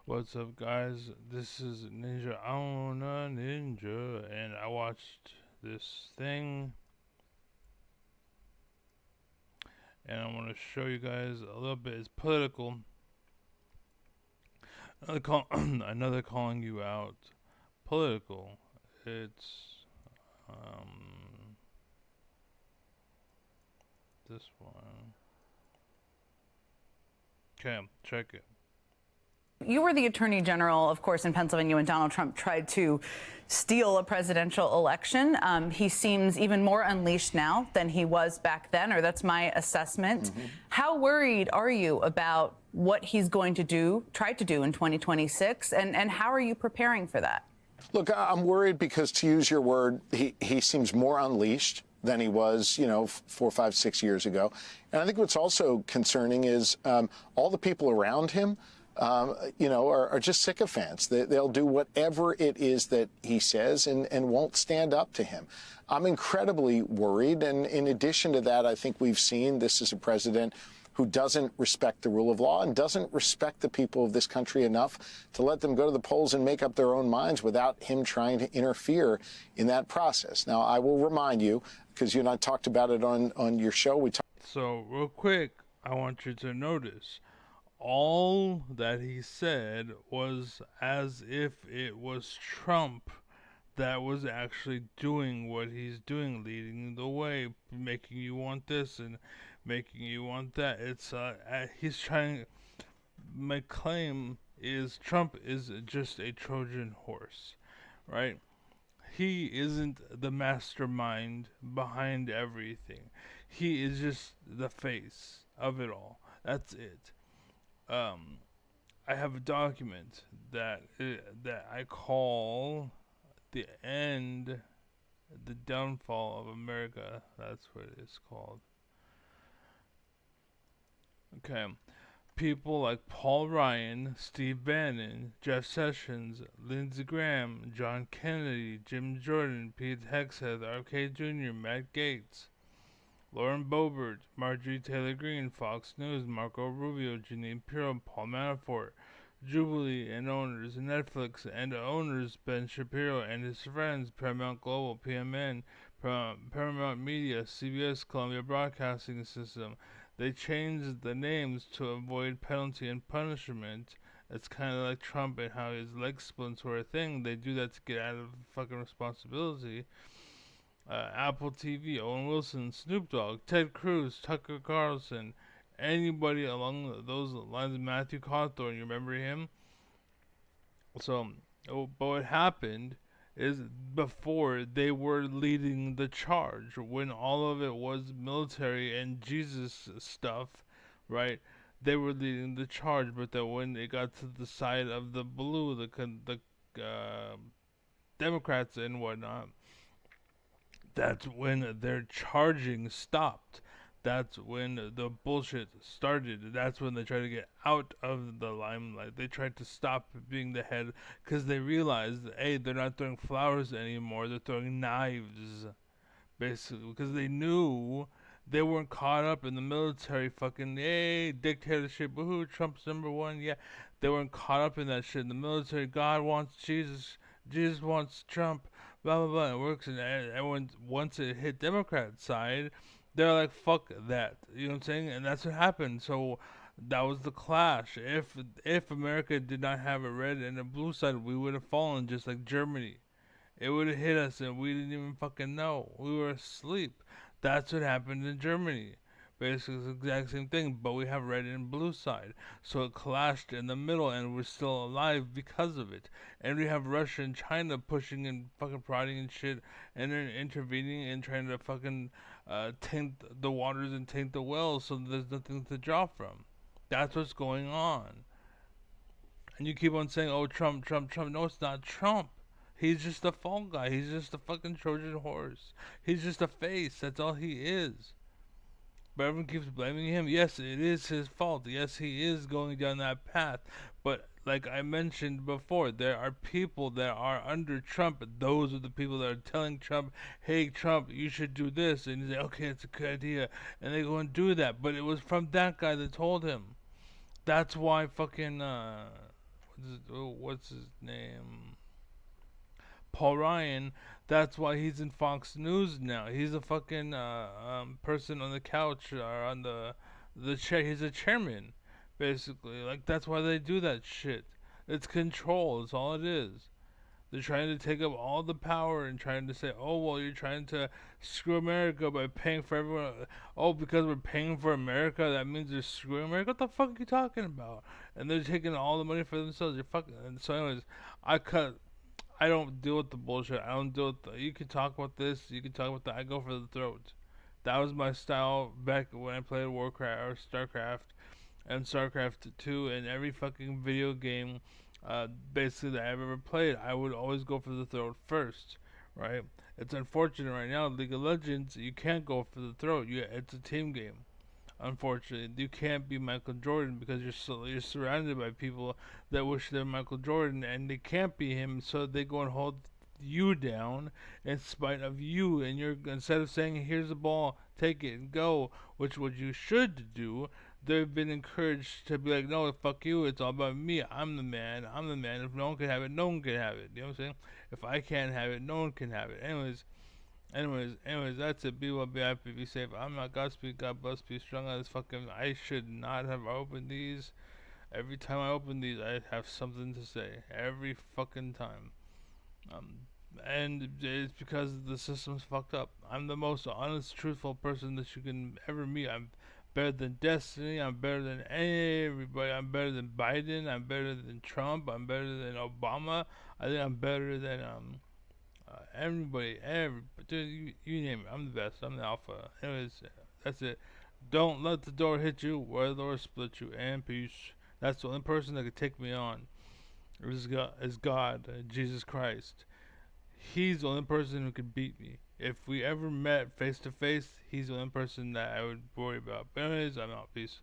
What's up, guys? This is Ninja on a Ninja, and I watched this thing, and I want to show you guys a little bit. It's political. Another calling you out. Political. It's um this one. Okay, check it. You were the Attorney General, of course, in Pennsylvania when Donald Trump tried to steal a presidential election. He seems even more unleashed now than he was back then, or that's my assessment. How worried are you about what he's going to try to do in 2026, and how are you preparing for that? Look, I'm worried because, to use your word, he seems more unleashed than he was, 4, 5, 6 years ago. And I think what's also concerning is all the people around him, are just sycophants. They'll do whatever it is that he says and won't stand up to him. I'm incredibly worried. And in addition to that, I think we've seen this is a president who doesn't respect the rule of law and doesn't respect the people of this country enough to let them go to the polls and make up their own minds without him trying to interfere in that process. Now, I will remind you, because you and I talked about it on your show. So, real quick, I want you to notice all that he said was as if it was Trump that was actually doing what he's doing, leading the way, making you want this and making you want that. It's he's trying. My claim is Trump is just a Trojan horse, right? He isn't the mastermind behind everything. He is just the face of it all. That's it. Um, I have a document that I call the end, the downfall of America. That's what it's called. Okay. People like Paul Ryan, Steve Bannon, Jeff Sessions, Lindsey Graham, John Kennedy, Jim Jordan, Pete Hegseth, R.K. Jr., Matt Gaetz, Lauren Boebert, Marjorie Taylor Greene, Fox News, Marco Rubio, Jeanine Pirro, Paul Manafort, Jubilee and owners, Netflix and owners, Ben Shapiro and his friends, Paramount Global, PMN, Paramount Media, CBS, Columbia Broadcasting System. They changed the names to avoid penalty and punishment. It's kind of like Trump and how his leg splints were a thing. They do that to get out of fucking responsibility. Apple TV, Owen Wilson, Snoop Dogg, Ted Cruz, Tucker Carlson, anybody along those lines. Matthew Cawthorn, you remember him? So, but what happened is before they were leading the charge, when all of it was military and Jesus stuff, right? They were leading the charge, but then when it got to the side of the blue, the Democrats and whatnot, that's when their charging stopped. That's when the bullshit started. That's when they tried to get out of the limelight. They tried to stop being the head because they realized, hey, they're not throwing flowers anymore. They're throwing knives, basically, because they knew they weren't caught up in the military fucking, hey, dictatorship, woohoo, Trump's #1, yeah. They weren't caught up in that shit. In the military, God wants Jesus, Jesus wants Trump, blah, blah, blah. It works, and everyone, once it hit Democrat side, they're like, fuck that. You know what I'm saying? And that's what happened. So that was the clash. If America did not have a red and a blue side, we would have fallen just like Germany. It would have hit us and we didn't even fucking know. We were asleep. That's what happened in Germany. Basically, it's the exact same thing, but we have red and blue side. So it clashed in the middle and we're still alive because of it. And we have Russia and China pushing and fucking prodding and shit and then intervening and trying to fucking taint the waters and taint the wells so there's nothing to draw from. That's what's going on. And you keep on saying, oh, Trump, Trump, Trump. No, it's not Trump. He's just a fall guy. He's just a fucking Trojan horse. He's just a face. That's all he is. But everyone keeps blaming him. Yes, it is his fault. Yes, he is going down that path. But like I mentioned before, there are people that are under Trump. Those are the people that are telling Trump, hey, Trump, you should do this. And he's like, okay, it's a good idea. And they go and do that. But it was from that guy that told him. That's why fucking, what's his name? Paul Ryan. That's why he's in Fox News now. He's a fucking person on the couch or on the chair. He's a chairman, basically. Like that's why they do that shit. It's control. It's all it is. They're trying to take up all the power and trying to say, oh, well, you're trying to screw America by paying for everyone. Oh, because we're paying for America, that means they're screwing America? What the fuck are you talking about? And they're taking all the money for themselves. You're fucking. And so, anyways, I cut. I don't deal with the bullshit. I don't deal with you can talk about this, you can talk about that. I go for the throat. That was my style back when I played Warcraft or StarCraft and StarCraft 2 and every fucking video game basically that I've ever played. I would always go for the throat first, right? It's unfortunate right now, League of Legends, you can't go for the throat. It's a team game. Unfortunately, you can't be Michael Jordan because you're surrounded by people that wish they're Michael Jordan and they can't be him, so they go and hold you down in spite of you. And you're instead of saying, "Here's the ball, take it and go," which what you should do, they've been encouraged to be like, "No, fuck you. It's all about me. I'm the man. I'm the man. If no one can have it, no one can have it." You know what I'm saying? If I can't have it, no one can have it. Anyways, that's it. Be well, be happy, be safe. I'm not Godspeed, God bless, be strong. On this fucking, I should not have opened these. Every time I open these, I have something to say. Every fucking time. Um, and it's because the system's fucked up. I'm the most honest, truthful person that you can ever meet. I'm better than Destiny. I'm better than everybody. I'm better than Biden. I'm better than Trump. I'm better than Obama. I think I'm better than everybody, dude, you name it. I'm the best. I'm the alpha. Anyways, that's it. Don't let the door hit you, or the door split you. And peace. That's the only person that could take me on. Is God, Jesus Christ. He's the only person who could beat me. If we ever met face to face, he's the only person that I would worry about. But anyways, I'm out. Peace.